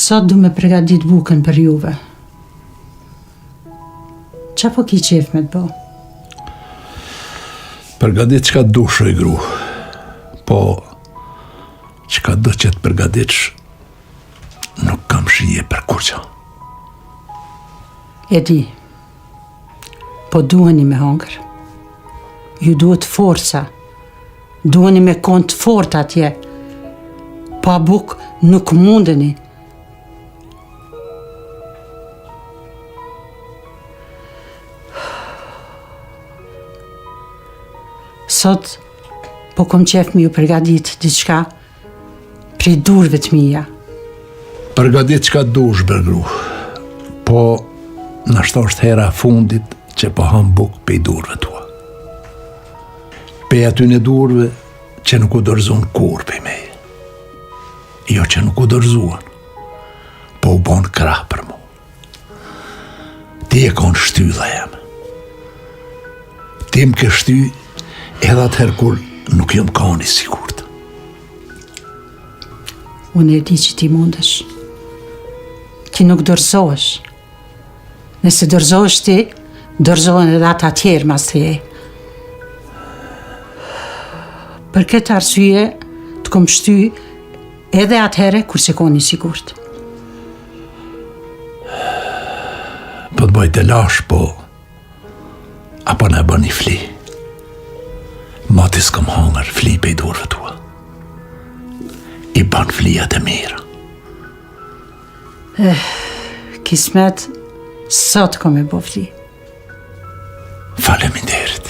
Sot du me përgatit bukën për juve. Qa po ki qef me të bo? Përgatit qka dushë i gru. Po, qka do që të përgatitsh, nuk kam shije për kurqa. E di, po duheni me hongër. Ju duhet forca. Duheni me kon të fort atje. Pa buk nuk mundeni. Sot, po kom qef me ju përgatit diçka prej durve të mija. Përgatit qka dush, bërgru. Po, nashta është hera fundit që po ham buk pe i durve tua. Pe aty në durve që nuk u dorëzun kur pe me. Jo që nuk u dorëzuan, po u bon krah për mu. Ti e kon shtylla jam. Ti më ke shty edhe atëherë kur nuk jom kani sigurt. Unë e di që ti mundesh. Ti nuk dorëzohesh. Nëse dorëzohesh ti, dorëzohen edhe ata tjerë mas teje. Për këtë arsye, të kom shty edhe atëhere kur se koni sigurt. Po të bëj të lash, po apo në bën një fli. Mati s'kom hangër fli pe i durve tua. I ban flijat e mira. Kismet, sot kom e bo fli. Faleminderit.